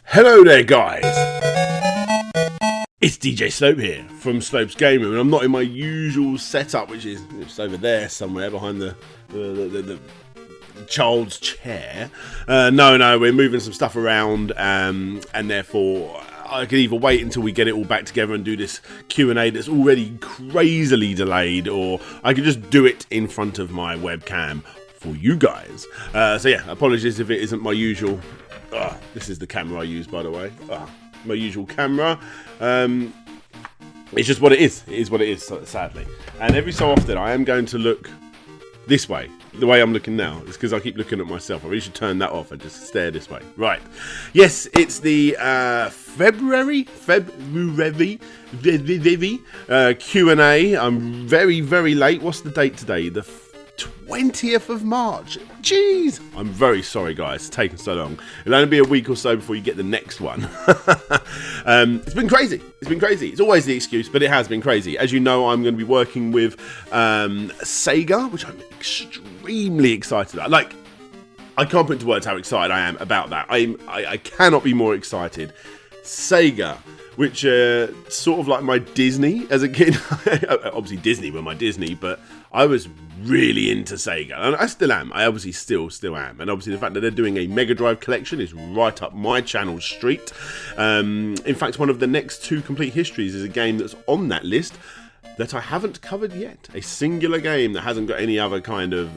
Hello there, guys. It's DJ Slope here from Slope's Game Room, and I'm not in my usual setup, which is just over there somewhere behind the child's chair. No, we're moving some stuff around, and therefore I could either wait until we get it all back together and do this Q&A that's already crazily delayed, or I could just do it in front of my webcam for you guys. So yeah, apologies if it isn't my usual. This is the camera I use, by the way. My usual camera. It's just what it is. It is what it is, sadly. And every so often I am going to look this way. The way I'm looking now is because I keep looking at myself. I really should turn that off and just stare this way. Right. Yes, it's the February Q&A. I'm very, very late. What's the date today? The 20th of March. Jeez. I'm very sorry, guys. It's taken so long. It'll only be a week or so before you get the next one. It's been crazy. It's been crazy. It's always the excuse, but it has been crazy. As you know, I'm going to be working with Sega, which I'm extremely excited about. Like, I can't put into words how excited I am about that. I cannot be more excited. Sega, which sort of like my Disney as a kid. Obviously Disney were my Disney, but I was really into Sega, and I still am. I obviously still am, and obviously the fact that they're doing a Mega Drive collection is right up my channel street. In fact, one of the next two complete histories is a game that's on that list that I haven't covered yet. A singular game that hasn't got any other kind of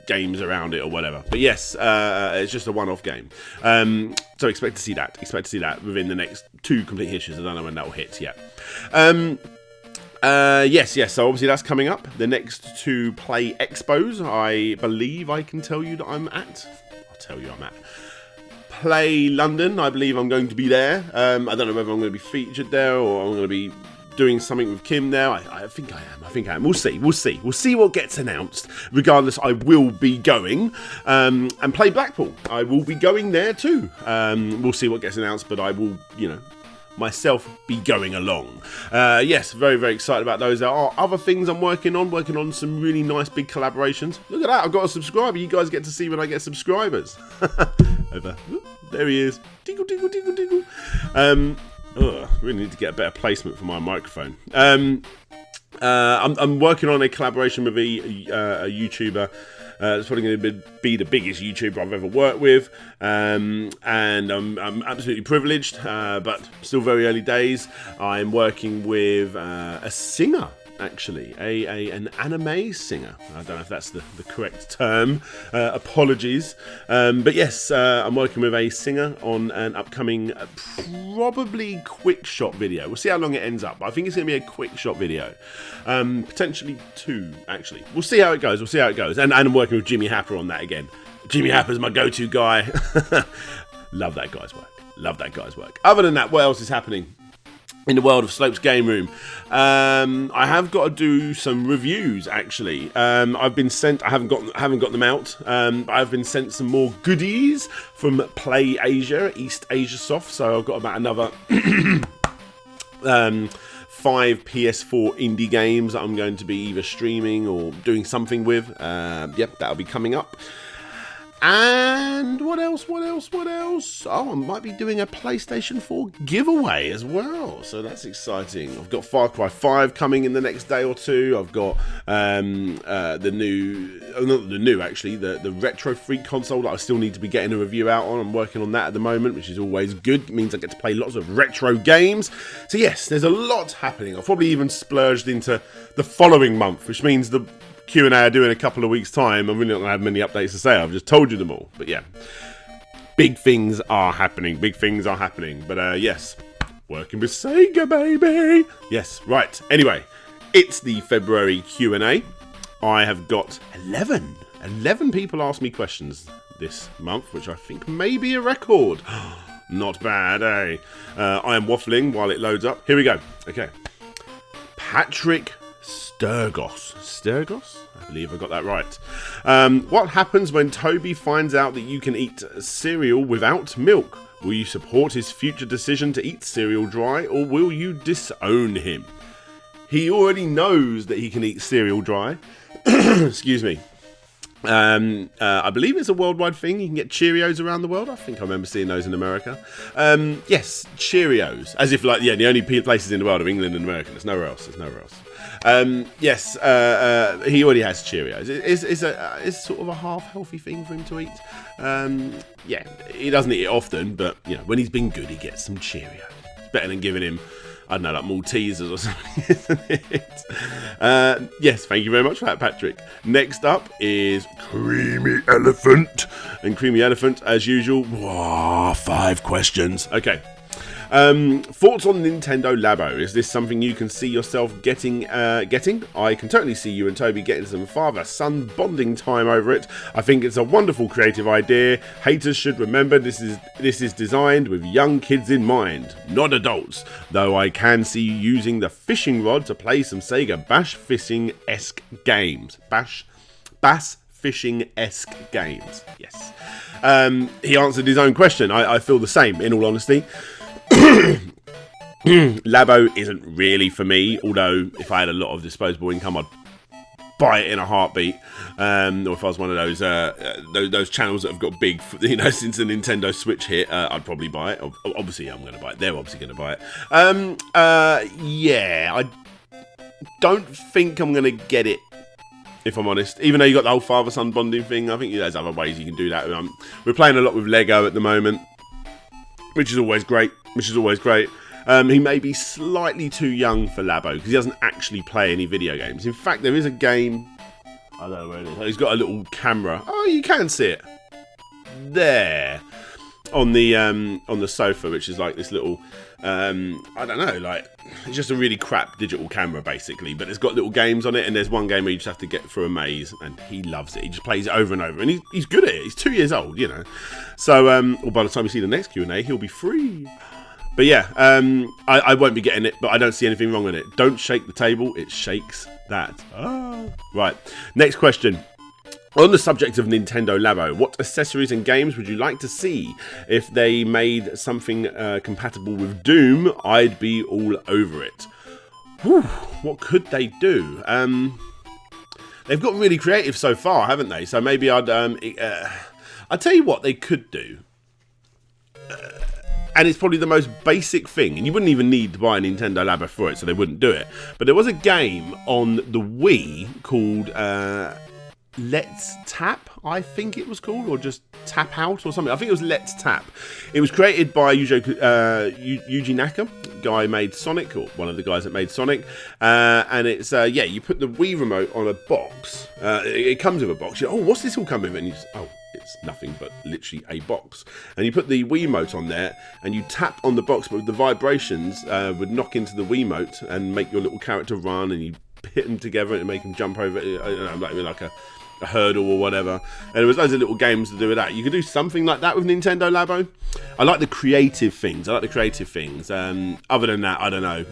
games around it or whatever. But yes, it's just a one-off game. So expect to see that. Expect to see that within the next two complete histories. I don't know when that will hit yet. Yes, so obviously that's coming up. The next two Play Expos, I believe I can tell you that I'm at. I'll tell you I'm at. Play London, I believe I'm going to be there. I don't know whether I'm going to be featured there or I'm going to be doing something with Kim there. I think I am. We'll see what gets announced. Regardless, I will be going. And Play Blackpool, I will be going there too. We'll see what gets announced, but I will, myself be going along. Yes, very, very excited about those. There are other things I'm working on some really nice big collaborations. Look at that, I've got a subscriber. You guys get to see when I get subscribers. Over. There he is. Tingle, tingle, tingle, tingle. Really need to get a better placement for my microphone. I'm working on a collaboration with a YouTuber. It's probably going to be the biggest YouTuber I've ever worked with, and I'm absolutely privileged, but still very early days. I'm working with a singer, actually, an anime singer. I don't know if that's the correct term. Apologies, but yes, I'm working with a singer on an upcoming probably quick shot video. We'll see how long it ends up, but I think it's going to be a quick shot video. Potentially two, actually. We'll see how it goes. And I'm working with Jimmy Happer on that again. Jimmy Happer's my go-to guy. Love that guy's work. Other than that, what else is happening in the world of Slope's Game Room? I have got to do some reviews, actually. I've been sent, I haven't got them out, but I've been sent some more goodies from Play Asia, East Asia Soft, so I've got about another 5 PS4 indie games that I'm going to be either streaming or doing something with. Yep, that'll be coming up. And what else? Oh, I might be doing a PlayStation 4 giveaway as well, so that's exciting. I've got Far Cry 5 coming in the next day or two. I've got the Retro Freak console that I still need to be getting a review out on. I'm working on that at the moment, which is always good. It means I get to play lots of retro games. So yes, there's a lot happening. I've probably even splurged into the following month, which means the Q&A I do in a couple of weeks' time. I'm really not going to have many updates to say. I've just told you them all. But yeah, big things are happening. But yes, working with Sega, baby. Yes, right. Anyway, it's the February Q&A. I have got 11 people asked me questions this month, which I think may be a record. Not bad, eh? I am waffling while it loads up. Here we go. Okay. Patrick Sturgos? I believe I got that right. What happens when Toby finds out that you can eat cereal without milk? Will you support his future decision to eat cereal dry, or will you disown him? He already knows that he can eat cereal dry. Excuse me. I believe it's a worldwide thing. You can get Cheerios around the world. I think I remember seeing those in America. Yes, Cheerios. As if, like, yeah, the only places in the world are England and America. There's nowhere else. There's nowhere else. Yes, he already has Cheerios. It's sort of a half-healthy thing for him to eat. Yeah, he doesn't eat it often, but, you know, when he's been good, he gets some Cheerios. It's better than giving him, I don't know, like Maltesers or something, isn't it? Yes, thank you very much for that, Patrick. Next up is Creamy Elephant. And Creamy Elephant, as usual, 5 questions. Okay. Thoughts on Nintendo Labo? Is this something you can see yourself getting? I can totally see you and Toby getting some father-son bonding time over it. I think it's a wonderful creative idea. Haters should remember this is designed with young kids in mind, not adults. Though I can see you using the fishing rod to play some Sega bass fishing-esque games. Bass fishing-esque games. Yes. He answered his own question. I feel the same, in all honesty. Labo isn't really for me, although if I had a lot of disposable income, I'd buy it in a heartbeat. Or if I was one of those channels that have got big, you know, since the Nintendo Switch hit, I'd probably buy it. Obviously, I'm going to buy it. They're obviously going to buy it. Yeah, I don't think I'm going to get it, if I'm honest. Even though you got the whole father-son bonding thing, I think there's other ways you can do that. We're playing a lot with Lego at the moment, which is always great. He may be slightly too young for Labo because he doesn't actually play any video games. In fact, there is a game. I don't know where it is. He's got a little camera. Oh, you can see it there on the sofa, which is like this little. I don't know, like it's just a really crap digital camera basically, but it's got little games on it, and there's one game where you just have to get through a maze, and he loves it. He just plays it over and over, and he's good at it. He's 2 years old, you know. So, or by the time you see the next Q&A, he'll be free. But yeah, I won't be getting it, but I don't see anything wrong with it. Don't shake the table, it shakes that. Right, next question. On the subject of Nintendo Labo, what accessories and games would you like to see? If they made something compatible with Doom, I'd be all over it. Whew, what could they do? They've got really creative so far, haven't they? So maybe I'll tell you what they could do. And it's probably the most basic thing, and you wouldn't even need to buy a Nintendo Labo for it, so they wouldn't do it. But there was a game on the Wii called Let's Tap, I think it was called, or just Tap Out or something. I think it was Let's Tap. It was created by Yuji Naka, guy made Sonic, or one of the guys that made Sonic. And it's, yeah, you put the Wii remote on a box. It comes with a box. You're, oh, what's this all come with? And you just, oh, it's nothing but literally a box. And you put the Wiimote on there, and you tap on the box, but the vibrations would knock into the Wiimote and make your little character run, and you hit them together and make them jump over, I don't know, like a hurdle or whatever. And there was loads of little games to do with that. You could do something like that with Nintendo Labo. I like the creative things. Other than that, I don't know.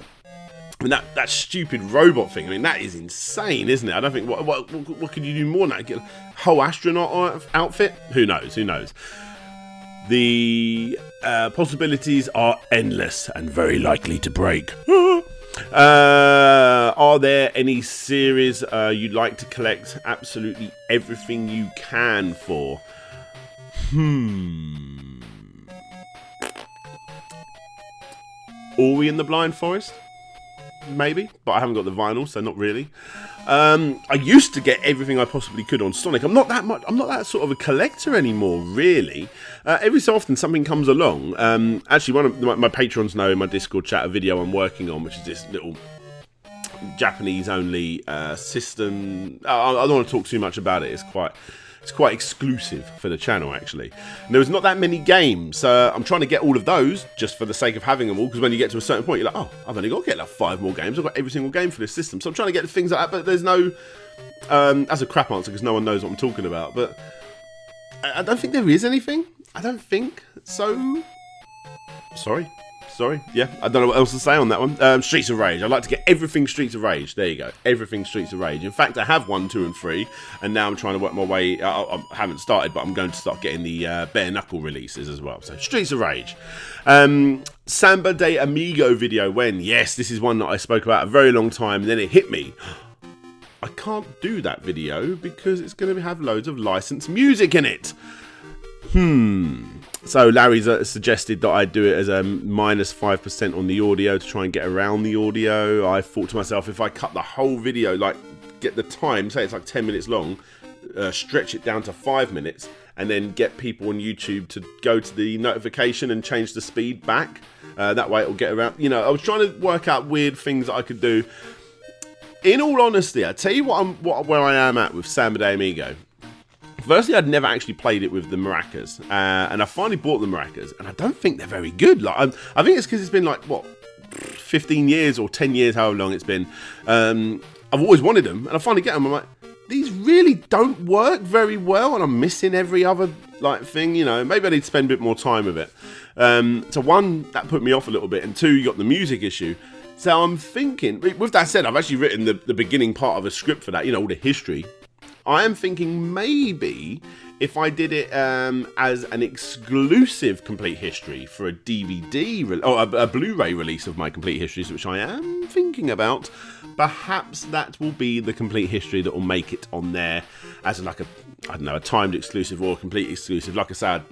I mean, that stupid robot thing, I mean, that is insane, isn't it? I don't think, what could you do more than that? Get a whole astronaut outfit? Who knows? The possibilities are endless and very likely to break. Are there any series you'd like to collect absolutely everything you can for? Ori and the Blind Forest? Maybe, but I haven't got the vinyl, so not really. I used to get everything I possibly could on Sonic. I'm not that sort of a collector anymore, really. Every so often something comes along. Actually, one of my patrons know in my Discord chat a video I'm working on, which is this little Japanese-only system. I don't want to talk too much about it. It's quite exclusive for the channel, actually. And there was not that many games. I'm trying to get all of those just for the sake of having them all, because when you get to a certain point, you're like, oh, I've only got to get like 5 more games. I've got every single game for this system. So I'm trying to get things like that, but there's no... that's a crap answer, because no one knows what I'm talking about. But I don't think there is anything. I don't think so. Sorry. Yeah, I don't know what else to say on that one. Streets of Rage. I'd like to get everything Streets of Rage. There you go. Everything Streets of Rage. In fact, I have 1, 2, and 3, and now I'm trying to work my way. I haven't started, but I'm going to start getting the bare knuckle releases as well. So Streets of Rage. Samba de Amigo video when? Yes, this is one that I spoke about a very long time, and then it hit me. I can't do that video because it's going to have loads of licensed music in it. So Larry's suggested that I do it as a -5% on the audio to try and get around the audio. I thought to myself, if I cut the whole video, like get the time, say it's like 10 minutes long, stretch it down to 5 minutes, and then get people on YouTube to go to the notification and change the speed back. That way it'll get around. You know, I was trying to work out weird things that I could do. In all honesty, I'll tell you where I am at with Samba de Amigo. Firstly, I'd never actually played it with the maracas, and I finally bought the maracas, and I don't think they're very good. Like, I think it's because it's been like, what, 15 years or 10 years, however long it's been. I've always wanted them, and I finally get them. I'm like, these really don't work very well, and I'm missing every other like thing. You know, maybe I need to spend a bit more time with it. So one, that put me off a little bit, and two, you got the music issue. So I'm thinking, with that said, I've actually written the beginning part of a script for that, you know, all the history. I am thinking maybe if I did it as an exclusive complete history for a DVD or a Blu-ray release of my complete histories, which I am thinking about, perhaps that will be the complete history that will make it on there as like a timed exclusive or a complete exclusive. Like I said,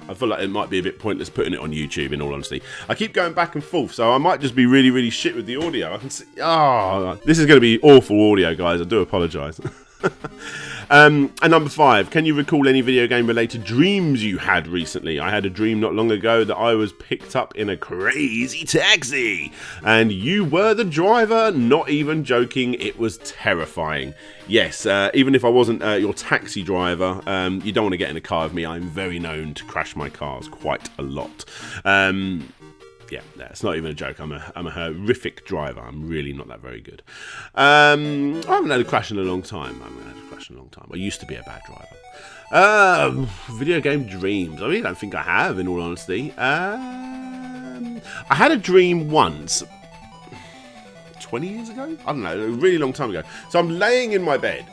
I feel like it might be a bit pointless putting it on YouTube, in all honesty. I keep going back and forth, so I might just be really, really shit with the audio. I can see, this is going to be awful audio, guys. I do apologise. And number 5, can you recall any video game related dreams you had recently? I had a dream not long ago that I was picked up in a crazy taxi and you were the driver. Not even joking, it was terrifying. Yes, even if I wasn't your taxi driver, you don't want to get in a car with me. I'm very known to crash my cars quite a lot. Yeah, it's not even a joke. I'm a horrific driver. I'm really not that very good. I haven't had a crash in a long time. I used to be a bad driver. Video game dreams. I really don't think I have, in all honesty. I had a dream once. 20 years ago? I don't know, a really long time ago. So I'm laying in my bed,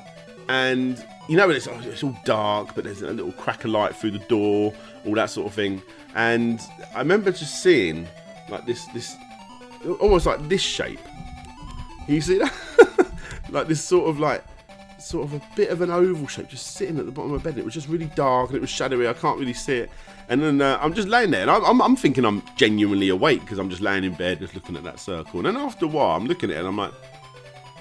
and you know, it's all dark, but there's a little crack of light through the door, all that sort of thing. And I remember just seeing like this almost like this shape. Can you see that? Like this sort of a bit of an oval shape just sitting at the bottom of my bed. It was just really dark and it was shadowy. I can't really see it. And then I'm just laying there, and I'm thinking I'm genuinely awake because I'm just laying in bed, just looking at that circle. And then after a while, I'm looking at it, and I'm like,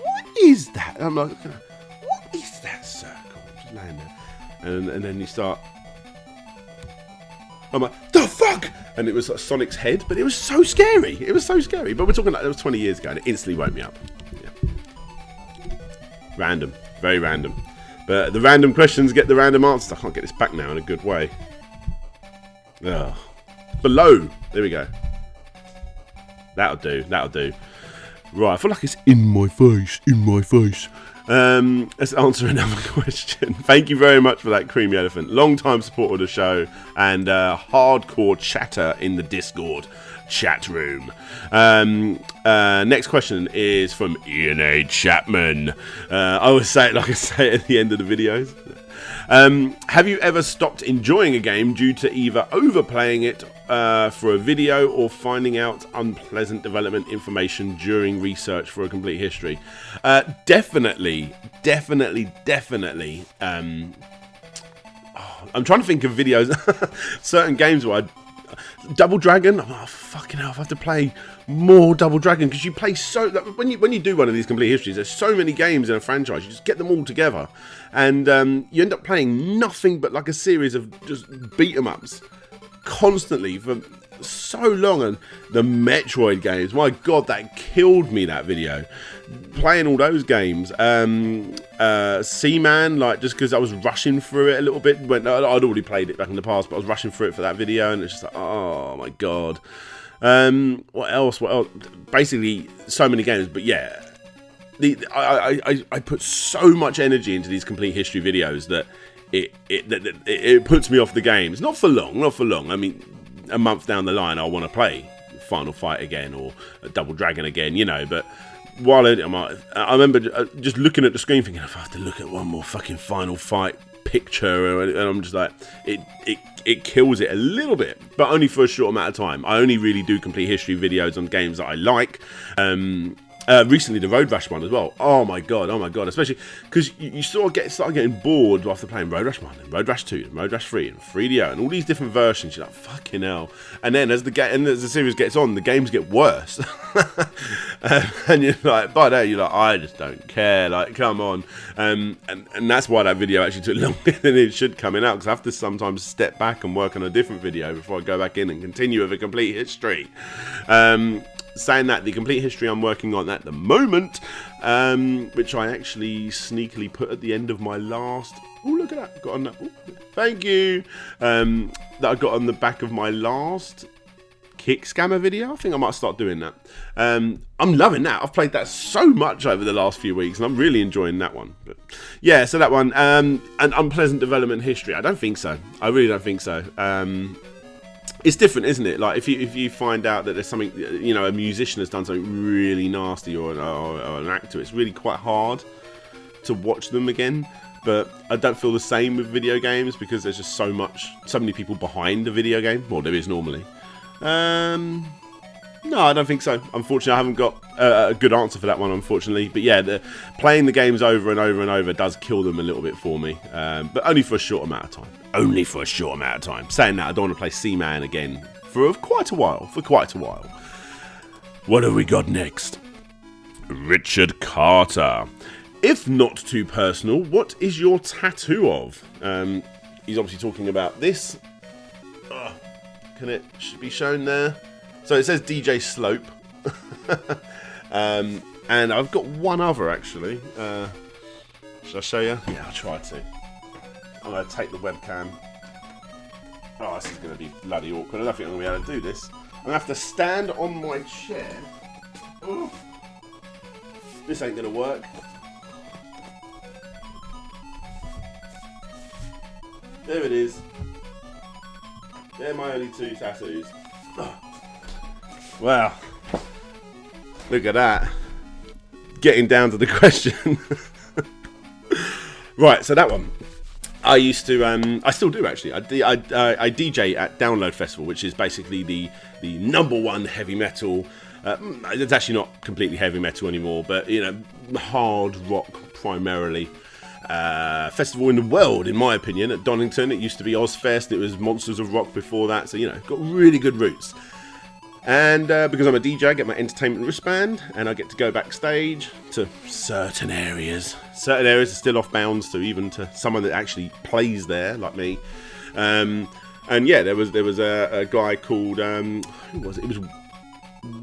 "What is that?" And I'm like, "What is that circle?" I'm just laying there, and then you start. I'm like, the fuck? And it was like Sonic's head, but it was so scary. It was so scary. But we're talking like it was 20 years ago, and it instantly woke me up. Yeah. Random, very random. But the random questions get the random answers. I can't get this back now in a good way. Ugh. Below. There we go. That'll do. Right, I feel like it's in my face. Let's answer another question. Thank you very much for that, Creamy Elephant. Long-time supporter of the show and hardcore chatter in the Discord chat room. Next question is from Ian A. Chapman. I always say it like I say it at the end of the videos. Have you ever stopped enjoying a game due to either overplaying it for a video or finding out unpleasant development information during research for a complete history? Definitely. I'm trying to think of videos, certain games where Double Dragon. Oh fucking hell! I have to play more Double Dragon because you play so. When you do one of these complete histories, there's so many games in a franchise. You just get them all together, and you end up playing nothing but like a series of just beat 'em ups constantly for so long. And the Metroid games, my god, that killed me. That video, playing all those games. Seaman, like just because I was rushing through it a little bit. I'd already played it back in the past, but I was rushing through it for that video, and it's just like, oh my god. What else? Basically, so many games. But yeah, I put so much energy into these complete history videos that it puts me off the games. Not for long. I mean, a month down the line, I'll want to play Final Fight again or Double Dragon again, you know. But while I remember just looking at the screen thinking, if I have to look at one more fucking Final Fight picture, and I'm just like, it kills it a little bit, but only for a short amount of time. I only really do complete history videos on games that I like. Recently, the Road Rash one as well. Oh my god, especially because you sort of start getting bored after playing Road Rash 1 and Road Rash 2 and Road Rash 3 and 3DO and all these different versions. You're like, fucking hell. And then as the series gets on, the games get worse. And you're like, by that, you're like, I just don't care. Like, come on. And that's why that video actually took longer than it should coming out, because I have to sometimes step back and work on a different video before I go back in and continue with a complete history. Saying that, the complete history I'm working on at the moment, which I actually sneakily put at the end of my last... Oh, look at that. Got on that. Ooh, thank you. That I got on the back of my last kick scammer video. I think I might start doing that. I'm loving that. I've played that so much over the last few weeks, and I'm really enjoying that one. But yeah, so that one. An unpleasant development history. I don't think so. I really don't think so. It's different, isn't it? Like if you find out that there's something, you know, a musician has done something really nasty, or an actor, it's really quite hard to watch them again. But I don't feel the same with video games, because there's just so many people behind the video game. Well, there is normally. No, I don't think so. Unfortunately, I haven't got a good answer for that one, unfortunately. But yeah, playing the games over and over and over does kill them a little bit for me. But only for a short amount of time. Only for a short amount of time. Saying that, I don't want to play Seaman again for quite a while. What have we got next? Richard Carter. If not too personal, what is your tattoo of? He's obviously talking about this. Should be shown there. So it says DJ Slope. And I've got one other, actually. Should I show you? Yeah, I'll try to. I'm going to take the webcam. Oh, this is going to be bloody awkward. I don't think I'm going to be able to do this. I'm going to have to stand on my chair. Ooh. This ain't going to work. There it is. They're my only two tattoos. Wow. Look at that. Getting down to the question. Right, so that one. I used to, I still do actually. I DJ at Download Festival, which is basically the #1 heavy metal. It's actually not completely heavy metal anymore, but you know, hard rock primarily. Festival in the world, in my opinion, at Donington. It used to be Ozfest. It was Monsters of Rock before that. So you know, got really good roots. And because I'm a DJ, I get my entertainment wristband, and I get to go backstage to certain areas. Certain areas are still off bounds to even to someone that actually plays there, like me. And yeah, there was a guy called who was it? It was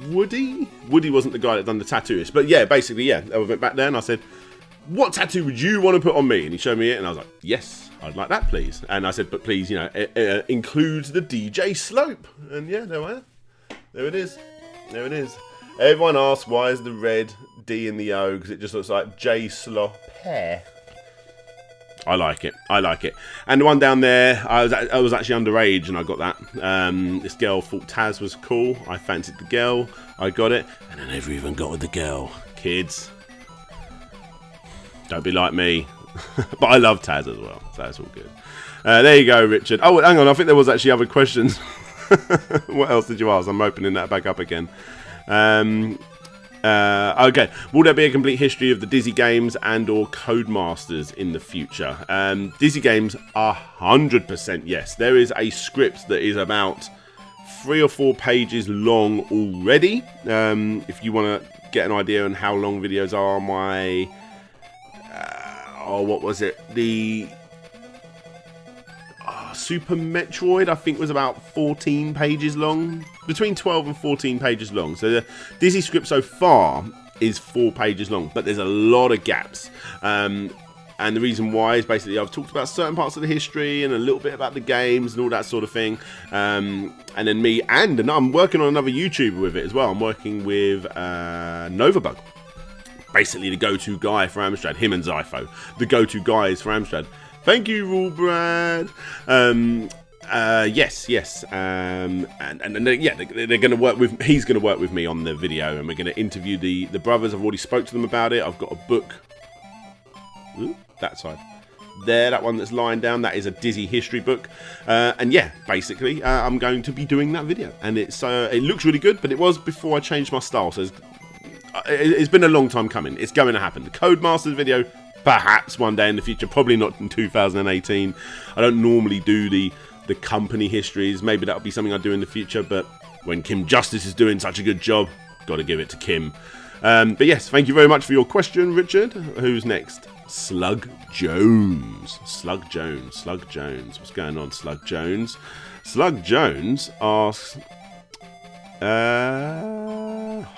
Woody. Woody wasn't the guy that done the tattooist, but yeah, basically, yeah. I went back there and I said, "What tattoo would you want to put on me?" And he showed me it, and I was like, "Yes, I'd like that, please." And I said, "But please, you know, include the DJ Slope." And yeah, there we are. There it is. There it is. Everyone asks, why is the red D in the O? Because it just looks like J Slop Hair. I like it. I like it. And the one down there, I was actually underage and I got that. This girl thought Taz was cool. I fancied the girl. I got it. And I never even got with the girl. Kids. Don't be like me. But I love Taz as well. So that's all good. There you go, Richard. Oh, hang on. I think there was actually other questions. What else did you ask? I'm opening that back up again. Okay. Will there be a complete history of the Dizzy games and or Codemasters in the future? Dizzy games, 100% yes. There is a script that is about 3 or 4 pages long already. If you want to get an idea on how long videos are, my... what was it? The... Super Metroid, I think, was about 14 pages long. Between 12 and 14 pages long. So the Dizzy script so far is 4 pages long, but there's a lot of gaps. And the reason why is basically I've talked about certain parts of the history and a little bit about the games and all that sort of thing. And then me, and I'm working on another YouTuber with it as well. I'm working with Novabug. Basically the go-to guy for Amstrad. Him and Zypho. The go-to guys for Amstrad. Thank you, Rule Brad. Yes. And yeah, they're going to work with. He's going to work with me on the video, and we're going to interview the brothers. I've already spoke to them about it. I've got a book. Ooh, that side. There, that one that's lying down. That is a Dizzy history book. And yeah, basically, I'm going to be doing that video, and it looks really good. But it was before I changed my style, so it's been a long time coming. It's going to happen. The Codemasters video, perhaps one day in the future, probably not in 2018. I don't normally do the company histories. Maybe that'll be something I do in the future, but when Kim Justice is doing such a good job, got to give it to Kim. But yes, thank you very much for your question, Richard. Who's next? Slug Jones. Slug Jones. What's going on, Slug Jones? Slug Jones asks,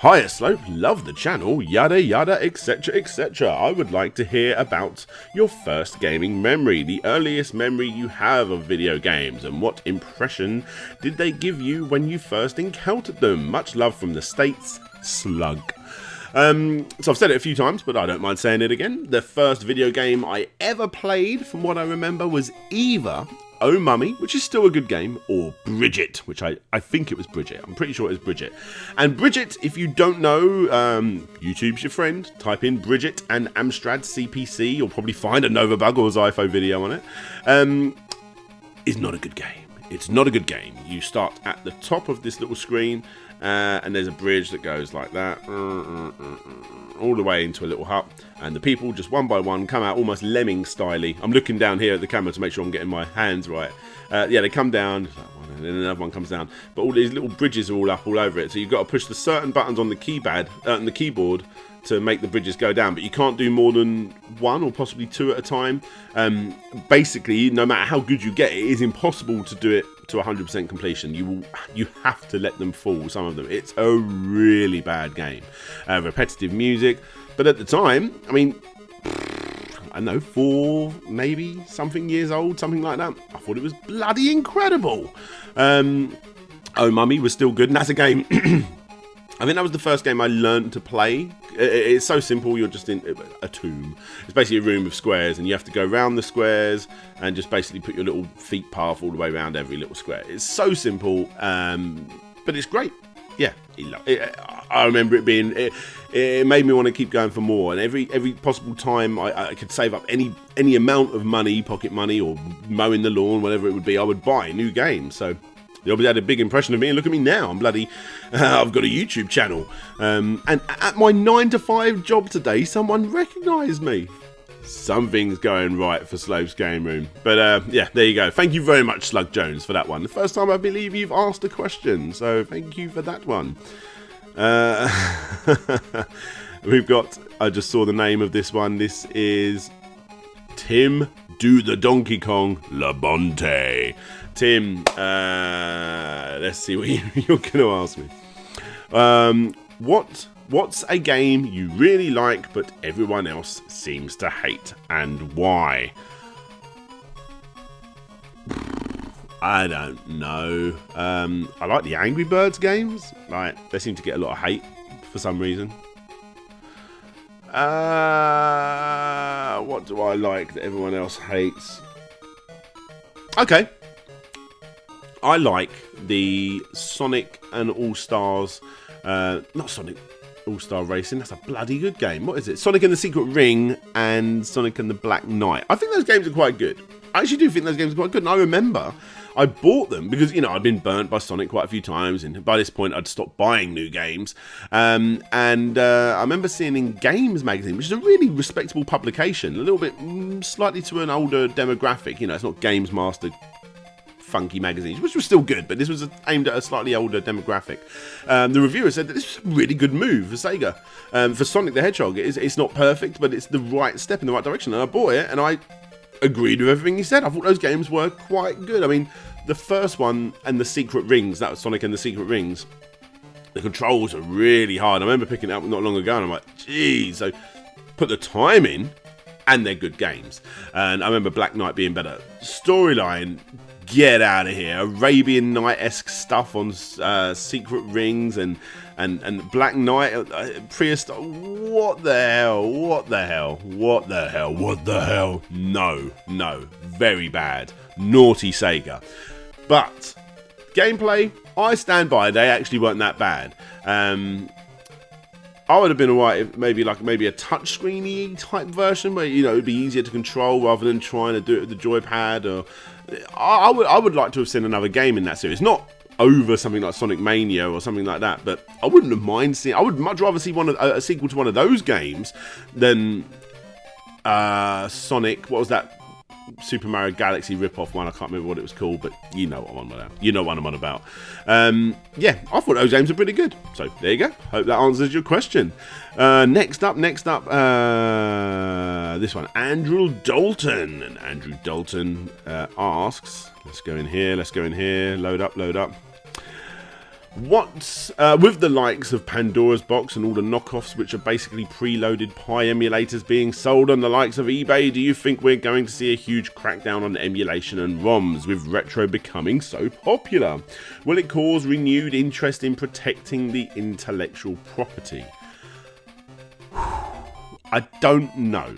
Hiya Slope, love the channel, yada yada, etc, etc. I would like to hear about your first gaming memory, the earliest memory you have of video games, and what impression did they give you when you first encountered them? Much love from the States, Slug. So I've said it a few times, but I don't mind saying it again. The first video game I ever played, from what I remember, was either Oh Mummy, which is still a good game, or Bridget, which I think it was Bridget. I'm pretty sure it was Bridget. And Bridget, if you don't know, YouTube's your friend. Type in Bridget and Amstrad CPC. You'll probably find a Novabug or Zypho video on it. It's not a good game. It's not a good game. You start at the top of this little screen, and there's a bridge that goes like that, all the way into a little hut, and the people just one by one come out, almost lemming styly. I'm looking down here at the camera to make sure I'm getting my hands right. Yeah, they come down, and then another one comes down, but all these little bridges are all up all over it, so you've got to push the certain buttons on the keyboard to make the bridges go down, but you can't do more than one or possibly two at a time. Basically, no matter how good you get, it is impossible to do it to 100% completion. You have to let them fall, some of them. It's a really bad game. Repetitive music, but at the time, I mean, I don't know, 4 maybe something years old, something like that. I thought it was bloody incredible. Oh Mummy was still good, and that's a game. I think that was the first game I learned to play. It's so simple. You're just in a tomb. It's basically a room of squares, and you have to go around the squares and just basically put your little feet path all the way around every little square. It's so simple, but it's great. Yeah, I remember it being. It made me want to keep going for more, and every possible time I could save up any amount of money, pocket money, or mowing the lawn, whatever it would be, I would buy new games. So they obviously had a big impression of me, and look at me now. I'm bloody, I've got a YouTube channel. And at my 9-to-5 job today, someone recognised me. Something's going right for Slope's Game Room. But yeah, there you go. Thank you very much, Slug Jones, for that one. The first time I believe you've asked a question, so thank you for that one. We've got, I just saw the name of this one. This is Tim Do the Donkey Kong Labonte. Tim, let's see what you're going to ask me. What's a game you really like but everyone else seems to hate, and why? I don't know. I like the Angry Birds games. Like, they seem to get a lot of hate for some reason. What do I like that everyone else hates? Okay. I like the Sonic and All-Stars, not Sonic All-Star Racing, that's a bloody good game. What is it? Sonic and the Secret Ring and Sonic and the Black Knight. I think those games are quite good. I actually do think those games are quite good, and I remember I bought them because, you know, I'd been burnt by Sonic quite a few times, and by this point I'd stopped buying new games. I remember seeing in Games magazine, which is a really respectable publication, a little bit slightly to an older demographic. You know, it's not Games Master funky magazines, which was still good, but this was aimed at a slightly older demographic. The reviewer said that this was a really good move for Sega. For Sonic the Hedgehog, it's not perfect, but it's the right step in the right direction, and I bought it, and I agreed with everything he said. I thought those games were quite good. I mean, the first one and the Secret Rings, that was Sonic and the Secret Rings, the controls are really hard. I remember picking it up not long ago, and I'm like, geez, so put the time in, and they're good games. And I remember Black Knight being better. Storyline, get out of here. Arabian Night-esque stuff on Secret Rings and Black Knight, prehistoric. What the hell? No. Very bad. Naughty Sega. But gameplay, I stand by. They actually weren't that bad. I would have been alright if maybe a touchscreeny type version where, you know, it'd be easier to control rather than trying to do it with the joypad. Or I would like to have seen another game in that series. Not over something like Sonic Mania or something like that. But I wouldn't have mind seeing. I would much rather see a sequel to one of those games than Sonic. What was that? Super Mario Galaxy rip-off one. I can't remember what it was called, but you know what I'm on about. You know what I'm on about. Yeah, I thought those games were pretty good. So there you go. Hope that answers your question. Next up, this one, Andrew Dalton. And Andrew Dalton asks, let's go in here, load up. What's with the likes of Pandora's Box and all the knockoffs, which are basically preloaded Pi emulators being sold on the likes of eBay, do you think we're going to see a huge crackdown on emulation and ROMs with retro becoming so popular? Will it cause renewed interest in protecting the intellectual property? I don't know.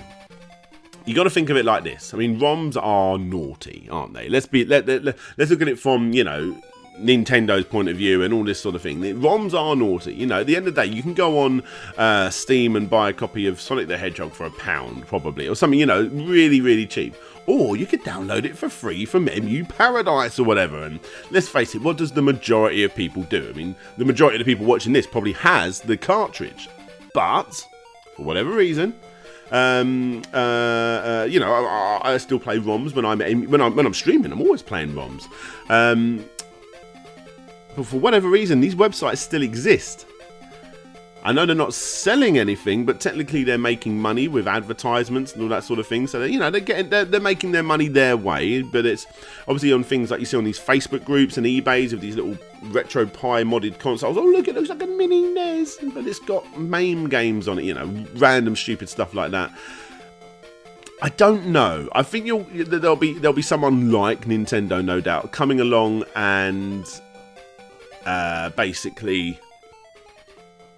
You got to think of it like this. I mean, ROMs are naughty, aren't they? Let's look at it from, you know, Nintendo's point of view and all this sort of thing. The ROMs are naughty. You know, at the end of the day, you can go on Steam and buy a copy of Sonic the Hedgehog for £1 probably, or something, you know, really, really cheap. Or you could download it for free from MU Paradise or whatever. And let's face it, what does the majority of people do? I mean, the majority of the people watching this probably has the cartridge, but for whatever reason, you know, I still play ROMs when I'm streaming. I'm always playing ROMs. But for whatever reason, these websites still exist. I know they're not selling anything, but technically they're making money with advertisements and all that sort of thing. So you know, they're making their money their way. But it's obviously on things like you see on these Facebook groups and eBays of these little retro Pi modded consoles. Oh look, it looks like a mini NES, but it's got MAME games on it. You know, random stupid stuff like that. I don't know. I think there'll be someone like Nintendo, no doubt, coming along and basically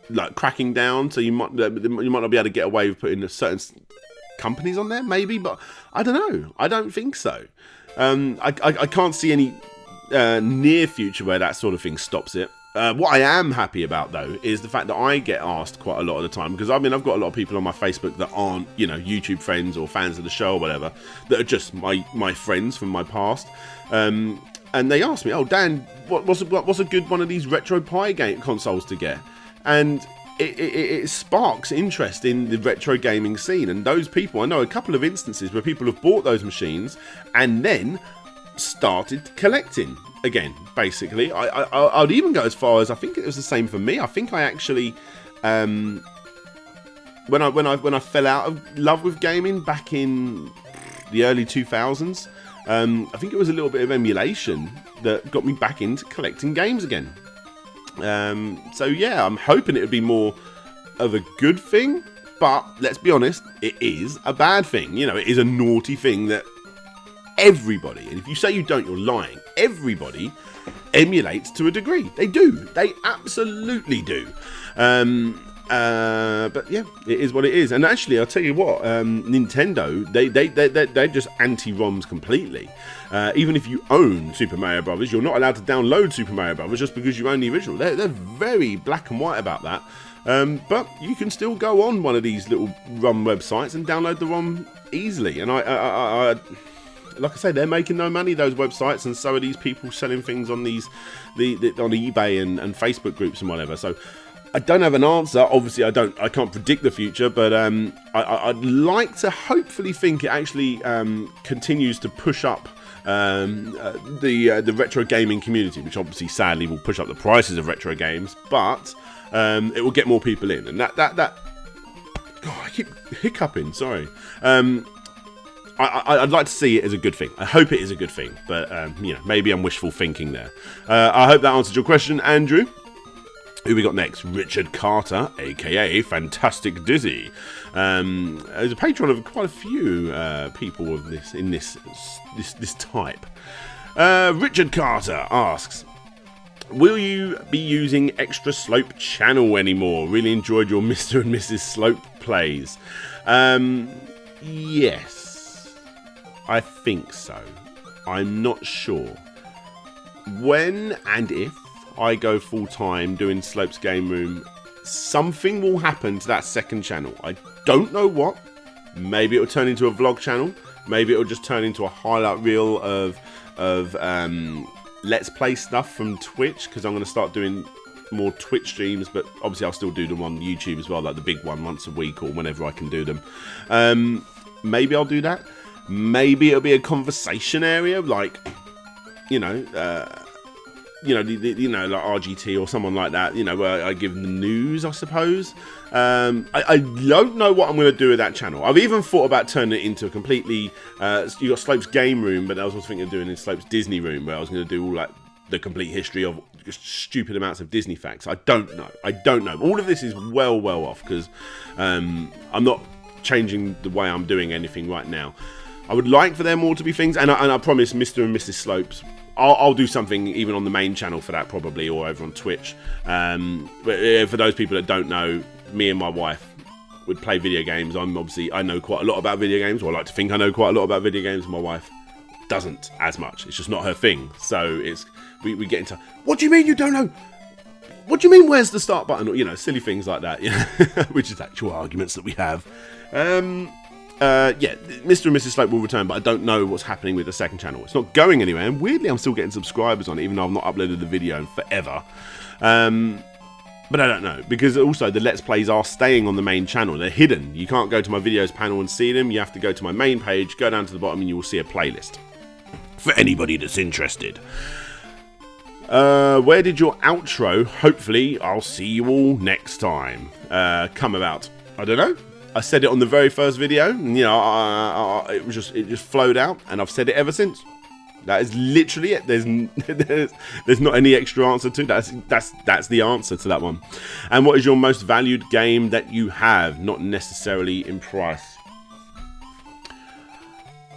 like cracking down, so you might not be able to get away with putting certain companies on there, maybe, but I don't know. I don't think so. I can't see any near future where that sort of thing stops it. What I am happy about though is the fact that I get asked quite a lot of the time, because I mean I've got a lot of people on my Facebook that aren't, you know, YouTube friends or fans of the show or whatever, that are just my friends from my past. And they asked me, "Oh, Dan, what's a good one of these retro Pi game consoles to get?" And it sparks interest in the retro gaming scene. And those people, I know a couple of instances where people have bought those machines and then started collecting again. Basically, I'd even go as far as, I think it was the same for me. I think I actually, when I fell out of love with gaming back in the early 2000s. I think it was a little bit of emulation that got me back into collecting games again. So yeah, I'm hoping it would be more of a good thing, but let's be honest, it is a bad thing. You know, it is a naughty thing that everybody, and if you say you don't, you're lying, everybody emulates to a degree. They do. They absolutely do. But yeah, it is what it is. And actually, I'll tell you what, Nintendo, they're just anti-ROMs completely. Even if you own Super Mario Brothers, you're not allowed to download Super Mario Brothers just because you own the original. They're very black and white about that. But you can still go on one of these little ROM websites and download the ROM easily. And I like I say, they're making no money, those websites, and so are these people selling things on these on eBay and Facebook groups and whatever. So I don't have an answer. Obviously, I can't predict the future, but I'd like to hopefully think it actually continues to push up the retro gaming community, which obviously sadly will push up the prices of retro games, but it will get more people in, and that God, I keep hiccuping. Sorry. I'd like to see it as a good thing. I hope it is a good thing, but you know, maybe I'm wishful thinking there. I hope that answered your question, Andrew. Who we got next? Richard Carter, aka Fantastic Dizzy. There's a patron of quite a few people of this type. Richard Carter asks, will you be using Extra Slope channel anymore? Really enjoyed your Mr. and Mrs. Slope plays. Yes, I think so. I'm not sure. When and if I go full-time doing Slope's Game Room, something will happen to that second channel. I don't know what. Maybe it'll turn into a vlog channel. Maybe it'll just turn into a highlight reel of Let's Play stuff from Twitch, because I'm going to start doing more Twitch streams, but obviously I'll still do them on YouTube as well, like the big one once a week or whenever I can do them. Maybe I'll do that. Maybe it'll be a conversation area, like, you know, like RGT or someone like that, you know, where I give the news, I suppose. I don't know what I'm going to do with that channel. I've even thought about turning it into a completely, you got Slope's game room, but I was also thinking of doing in Slope's Disney room, where I was going to do all like the complete history of just stupid amounts of Disney facts. I don't know. All of this is well off, because I'm not changing the way I'm doing anything right now. I would like for them all to be things, and I promise Mr. and Mrs. Slopes, I'll do something even on the main channel for that, probably, or over on Twitch. But for those people that don't know, me and my wife would play video games. I know quite a lot about video games, or I like to think I know quite a lot about video games. My wife doesn't as much. It's just not her thing. So we get into, what do you mean you don't know? What do you mean where's the start button? Or, you know, silly things like that, you know, which is actual arguments that we have. Yeah, Mr. and Mrs. Slope will return, but I don't know what's happening with the second channel. It's not going anywhere, and weirdly I'm still getting subscribers on it, even though I've not uploaded the video in forever. But I don't know, because also the Let's Plays are staying on the main channel. They're hidden. You can't go to my videos panel and see them. You have to go to my main page, go down to the bottom, and you will see a playlist. For anybody that's interested. Where did your outro, hopefully I'll see you all next time, come about? I don't know. I said it on the very first video, and you know, it just flowed out, and I've said it ever since. That is literally it. There's not any extra answer to that's the answer to that one. And what is your most valued game that you have? Not necessarily in price.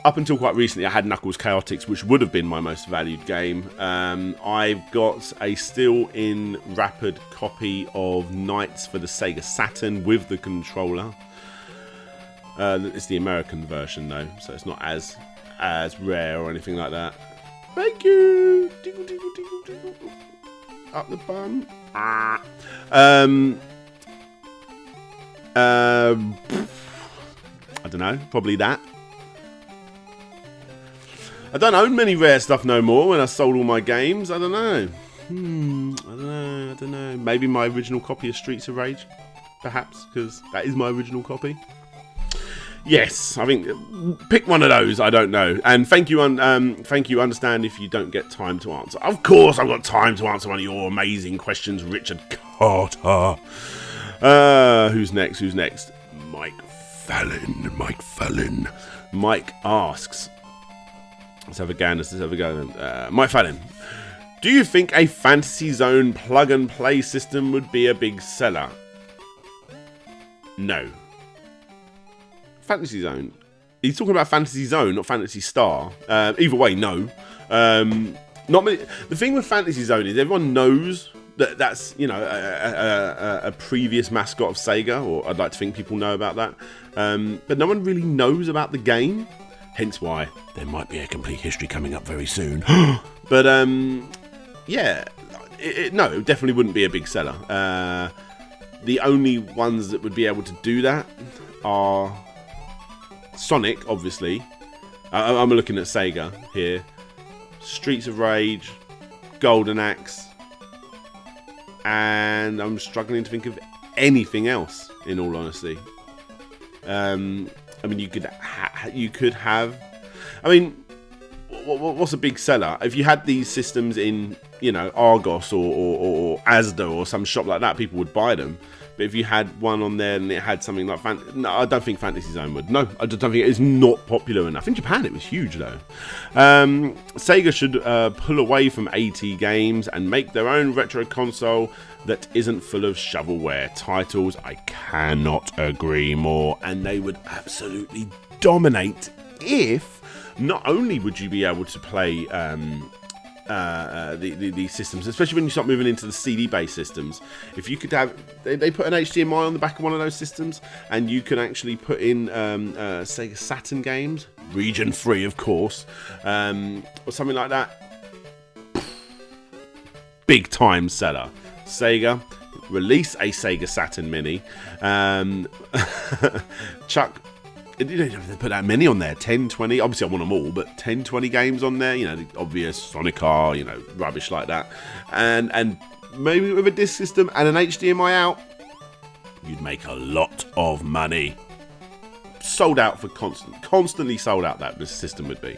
Up until quite recently, I had Knuckles Chaotix, which would have been my most valued game. I've got a still in rapid copy of Knights for the Sega Saturn with the controller. It's the American version though, so it's not as rare or anything like that. Thank you. Dingle, dingle, dingle, dingle. Up the bum. I don't know. Probably that. I don't own many rare stuff no more when I sold all my games. I don't know. I don't know. Maybe my original copy of Streets of Rage, perhaps, because that is my original copy. Yes, I think pick one of those. I don't know. And thank you. Thank you. Understand if you don't get time to answer. Of course, I've got time to answer one of your amazing questions, Richard Carter. Who's next? Who's next? Mike Fallon. Mike Fallon. Mike asks. Let's have a go. Mike Fallon. Do you think a Fantasy Zone plug and play system would be a big seller? No. Fantasy Zone. He's talking about Fantasy Zone, not Fantasy Star. Either way, no. Not many. The thing with Fantasy Zone is everyone knows that that's, you know, a previous mascot of Sega, or I'd like to think people know about that. But no one really knows about the game. Hence why there might be a complete history coming up very soon. But yeah, no, it definitely wouldn't be a big seller. The only ones that would be able to do that are Sonic, obviously. I'm looking at Sega here. Streets of Rage, Golden Axe, and I'm struggling to think of anything else, in all honesty. I mean, you could have. I mean, what's a big seller? If you had these systems in, you know, Argos or Asda or some shop like that, people would buy them. But if you had one on there and it had something like no, I don't think Fantasy Zone would. No, I don't think it is not popular enough. In Japan, it was huge though. Sega should pull away from AT games and make their own retro console that isn't full of shovelware titles. I cannot agree more. And they would absolutely dominate if not only would you be able to play the systems, especially when you start moving into the CD-based systems. If you could have, they put an HDMI on the back of one of those systems, and you can actually put in Sega Saturn games, region free, of course, or something like that. Big time seller. Sega, release a Sega Saturn Mini. Chuck You don't have to put that many on there. 10, 20. Obviously, I want them all, but 10, 20 games on there. You know, the obvious Sonic R, you know, rubbish like that. And maybe with a disc system and an HDMI out, you'd make a lot of money. Sold out for constantly sold out that this system would be.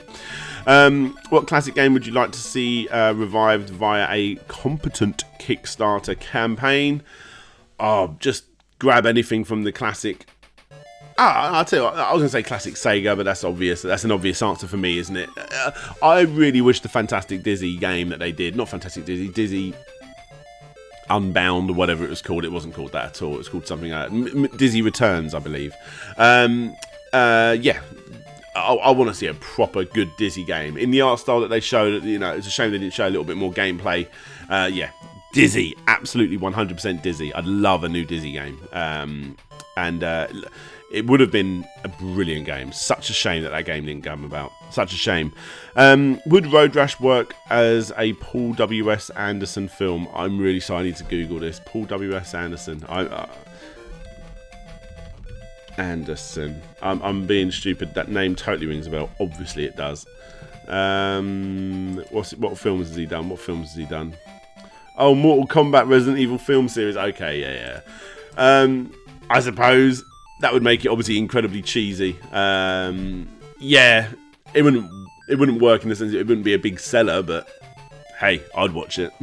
What classic game would you like to see revived via a competent Kickstarter campaign? Oh, just grab anything from the classic. I'll tell you what, I was going to say classic Sega, but that's obvious. That's an obvious answer for me, isn't it? I really wish the Fantastic Dizzy game that they did, not Fantastic Dizzy, Dizzy Unbound or whatever it was called. It wasn't called that at all. It was called something like Dizzy Returns, I believe. Yeah, I want to see a proper good Dizzy game in the art style that they showed. You know, it's a shame they didn't show a little bit more gameplay. Yeah, Dizzy, absolutely 100% Dizzy. I'd love a new Dizzy game. It would have been a brilliant game. Such a shame that game didn't come about. Such a shame. Would Road Rash work as a Paul W.S. Anderson film? I'm really sorry, I need to Google this. Paul W.S. Anderson. Anderson. I'm being stupid. That name totally rings a bell. Obviously it does. What films has he done? What films has he done? Oh, Mortal Kombat Resident Evil film series. Okay, yeah. I suppose that would make it obviously incredibly cheesy. Yeah, it wouldn't work in the sense it wouldn't be a big seller, but hey, I'd watch it.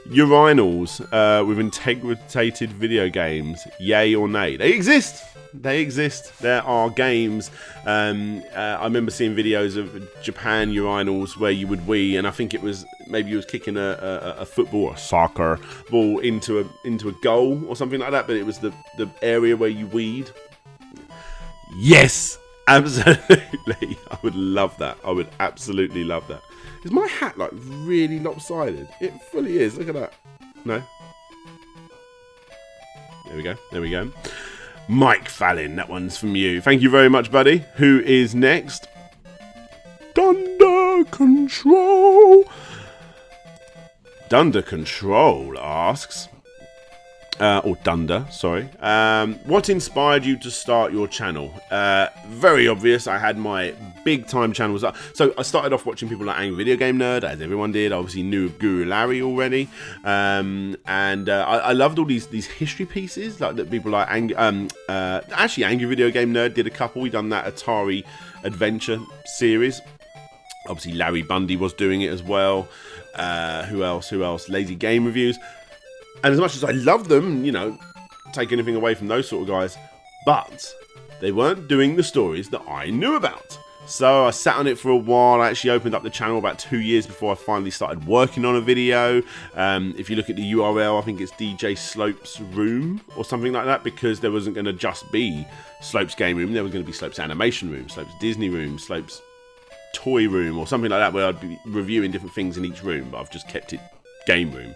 Urinals with integrated video games, yay or nay? They exist. They exist. There are games. I remember seeing videos of Japan urinals where you would wee, and I think it was maybe you was kicking a football or a soccer ball into a goal or something like that, but it was the area where you weed. Yes, absolutely. I would love that. I would absolutely love that. Is my hat like really lopsided? It fully is. Look at that. No. There we go. There we go. Mike Fallon, that one's from you. Thank you very much, buddy. Who is next? Dunder Control. Dunder Control asks, or Dunder, sorry. What inspired you to start your channel? Very obvious. I had my big time channels up. So I started off watching people like Angry Video Game Nerd, as everyone did. I obviously knew of Guru Larry already, I loved all these history pieces, like that people like actually Angry Video Game Nerd did a couple. We done that Atari Adventure series. Obviously Larry Bundy was doing it as well. Who else? Lazy Game Reviews. And as much as I love them, you know, take anything away from those sort of guys, but they weren't doing the stories that I knew about. So I sat on it for a while. I actually opened up the channel about 2 years before I finally started working on a video. If you look at the URL, I think it's DJ Slopes Room or something like that, because there wasn't going to just be Slopes Game Room. There was going to be Slopes Animation Room, Slopes Disney Room, Slopes Toy Room, or something like that, where I'd be reviewing different things in each room, but I've just kept it Game Room.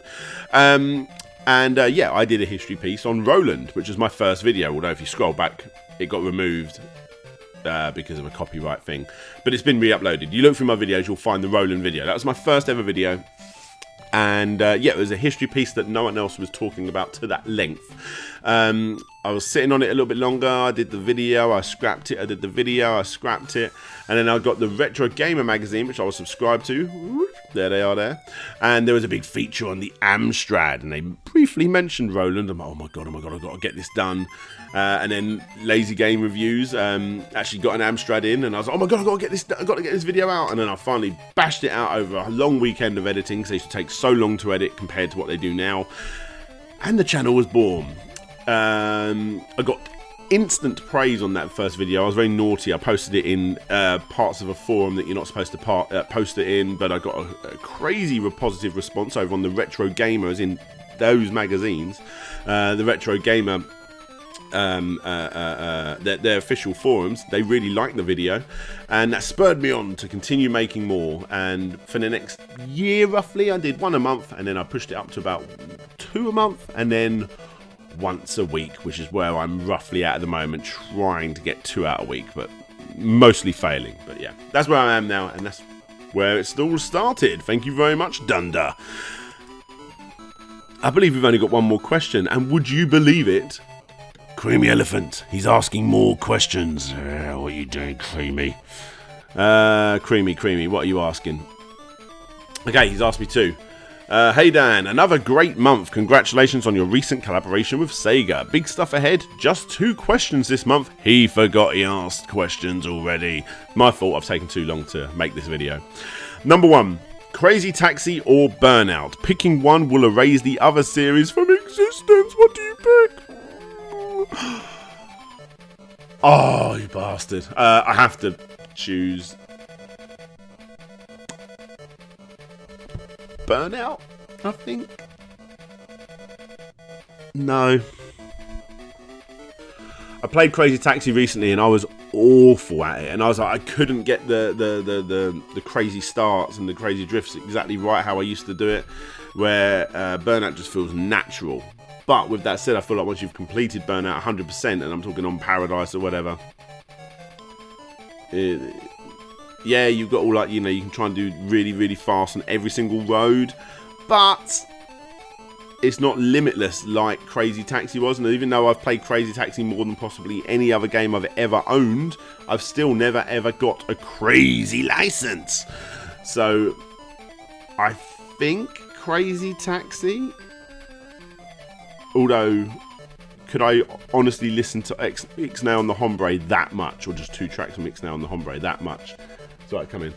Yeah, I did a history piece on Roland, which was my first video, although if you scroll back, it got removed because of a copyright thing. But it's been re-uploaded. You look through my videos, you'll find the Roland video. That was my first ever video. And yeah, it was a history piece that no one else was talking about to that length. I was sitting on it a little bit longer. I did the video, I scrapped it. I did the video, I scrapped it. And then I got the Retro Gamer magazine, which I was subscribed to. There they are there. And there was a big feature on the Amstrad. And they briefly mentioned Roland. I'm like, oh my god, I've got to get this done. And then Lazy Game Reviews actually got an Amstrad in. And I was like, oh my god, I've got to get this video out. And then I finally bashed it out over a long weekend of editing, because they used to take so long to edit compared to what they do now. And the channel was born. I got instant praise on that first video. I was very naughty. I posted it in parts of a forum that you're not supposed to post it in, but I got a crazy positive response over on the Retro Gamer, as in those magazines. The Retro Gamer, their official forums, they really liked the video, and that spurred me on to continue making more. And for the next year roughly, I did one a month, and then I pushed it up to about 2 a month, and then once a week, which is where I'm roughly at the moment, trying to get 2 out a week, but mostly failing. But yeah, that's where I am now, and that's where it's all started. Thank you very much, Dunder. I believe we've only got one more question, and would you believe it, Creamy Elephant. He's asking more questions. What are you doing, Creamy? Creamy, what are you asking? Okay, he's asked me too. Hey Dan, another great month. Congratulations on your recent collaboration with Sega. Big stuff ahead. Just 2 questions this month. He forgot he asked questions already. My fault, I've taken too long to make this video. Number 1. Crazy Taxi or Burnout? Picking one will erase the other series from existence. What do you pick? Oh, you bastard. I have to choose Burnout, I think. No. I played Crazy Taxi recently and I was awful at it, and I was like, I couldn't get the crazy starts and the crazy drifts exactly right how I used to do it, where Burnout just feels natural. But with that said, I feel like once you've completed Burnout 100%, and I'm talking on Paradise or whatever, yeah, you've got all, like, you know, you can try and do really fast on every single road, but it's not limitless like Crazy Taxi was. And even though I've played Crazy Taxi more than possibly any other game I've ever owned, I've still never ever got a crazy license. So I think Crazy Taxi. Although, could I honestly listen to Ixnay on the Hombre that much, or just 2 tracks from Ixnay on the Hombre that much? So I come in.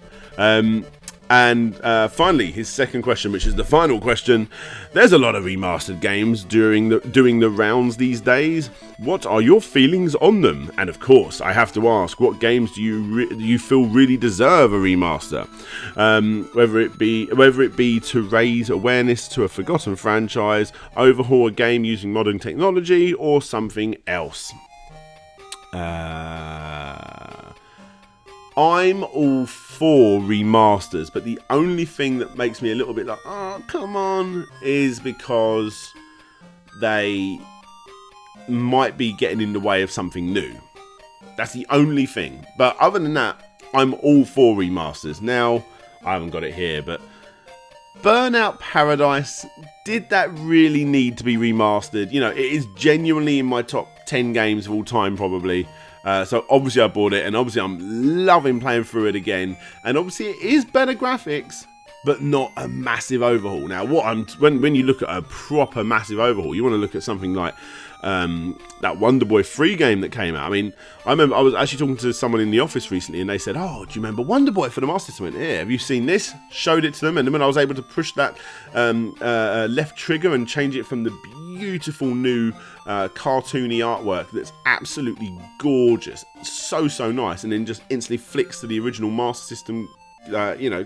And finally, his second question, which is the final question. There's a lot of remastered games doing the rounds these days. What are your feelings on them? And of course, I have to ask, what games do you feel really deserve a remaster? Whether it be to raise awareness to a forgotten franchise, overhaul a game using modern technology, or something else. I'm all for remasters, but the only thing that makes me a little bit like, oh, come on, is because they might be getting in the way of something new. That's the only thing. But other than that, I'm all for remasters. Now, I haven't got it here, but Burnout Paradise, did that really need to be remastered? You know, it is genuinely in my top 10 games of all time, probably. So obviously I bought it, and obviously I'm loving playing through it again. And obviously it is better graphics, but not a massive overhaul. Now, when you look at a proper massive overhaul, you want to look at something like that Wonder Boy 3 game that came out. I mean, I remember I was actually talking to someone in the office recently, and they said, "Oh, do you remember Wonder Boy for the Master System?" Yeah, have you seen this? Showed it to them, and then when I was able to push that left trigger and change it from the beautiful new cartoony artwork that's absolutely gorgeous, so nice, and then just instantly flicks to the original Master System,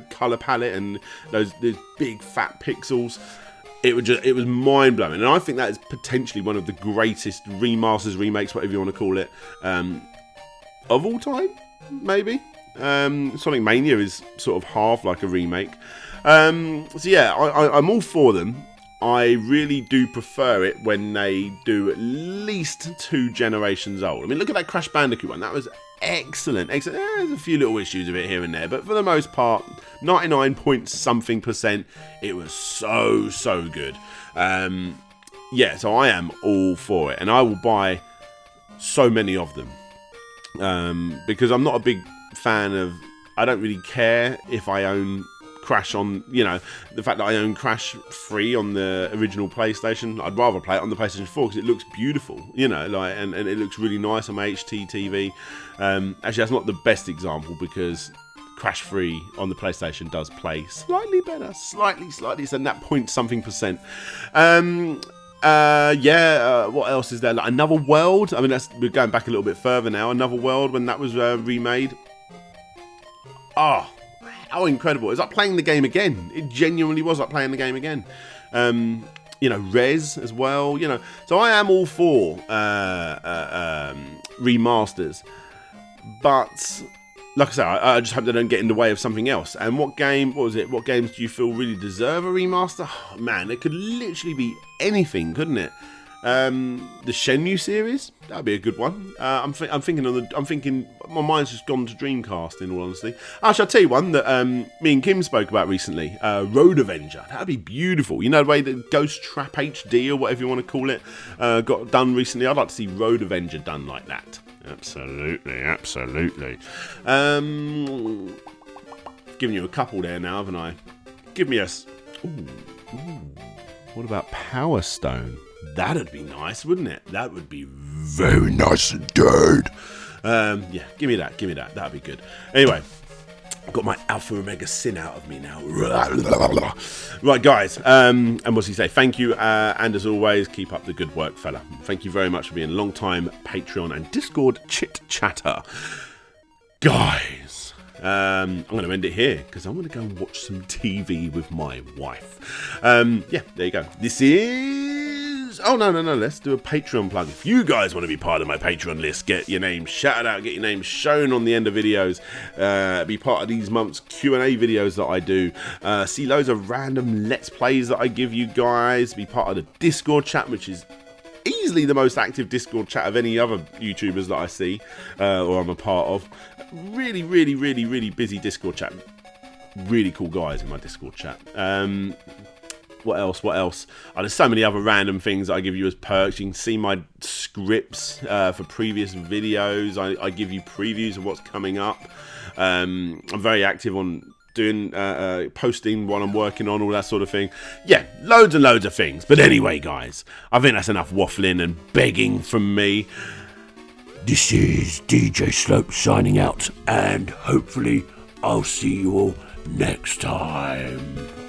color palette and those big fat pixels. It was mind blowing, and I think that is potentially one of the greatest remasters, remakes, whatever you want to call it, of all time. Maybe Sonic Mania is sort of half like a remake. So yeah, I'm all for them. I really do prefer it when they do at least 2 generations old. I mean, look at that Crash Bandicoot one. That was excellent. There's a few little issues of it here and there, but for the most part, 99.something%, it was so good. Yeah, so I am all for it, and I will buy so many of them, because I'm not a big fan of, I don't really care if I own Crash on, the fact that I own Crash 3 on the original PlayStation. I'd rather play it on the PlayStation 4 because it looks beautiful, and it looks really nice on my HT TV. Actually, that's not the best example, because Crash 3 on the PlayStation does play slightly better, slightly, so that .something%. What else is there? Like Another World. I mean, we're going back a little bit further now. Another World, when that was remade. Oh, incredible. It was like playing the game again. It genuinely was like playing the game again. Res as well, So I am all for remasters. But, like I said, I just hope they don't get in the way of something else. And what games do you feel really deserve a remaster? Oh, man, it could literally be anything, couldn't it? The Shenmue series, that'd be a good one. I'm thinking my mind's just gone to Dreamcast, in all honesty. Actually, I'll tell you one that me and Kim spoke about recently. Road Avenger, that'd be beautiful. You know the way that Ghost Trap HD or whatever you want to call it got done recently. I'd like to see Road Avenger done like that. Absolutely. Giving you a couple there now, haven't I? Give me a... Ooh. What about Power Stone? That'd be nice, wouldn't it? That would be very nice indeed. Yeah, give me that. That'd be good. Anyway, I've got my Alpha Omega Sin out of me now. Right, guys. And what's he say? Thank you. And as always, keep up the good work, fella. Thank you very much for being a long-time Patreon and Discord chit-chatter. Guys, I'm going to end it here because I'm going to go and watch some TV with my wife. Yeah, there you go. This is... Oh, no. Let's do a Patreon plug. If you guys want to be part of my Patreon list, get your name shouted out, get your name shown on the end of videos, be part of these month's Q&A videos that I do, see loads of random Let's Plays that I give you guys, be part of the Discord chat, which is easily the most active Discord chat of any other YouTubers that I see, or I'm a part of. Really busy Discord chat. Really cool guys in my Discord chat. What else? Oh, there's so many other random things that I give you as perks. You can see my scripts for previous videos. I give you previews of what's coming up. I'm very active on doing posting what I'm working on, all that sort of thing. Yeah, loads and loads of things. But anyway, guys, I think that's enough waffling and begging from me. This is DJ Slope signing out, and hopefully I'll see you all next time.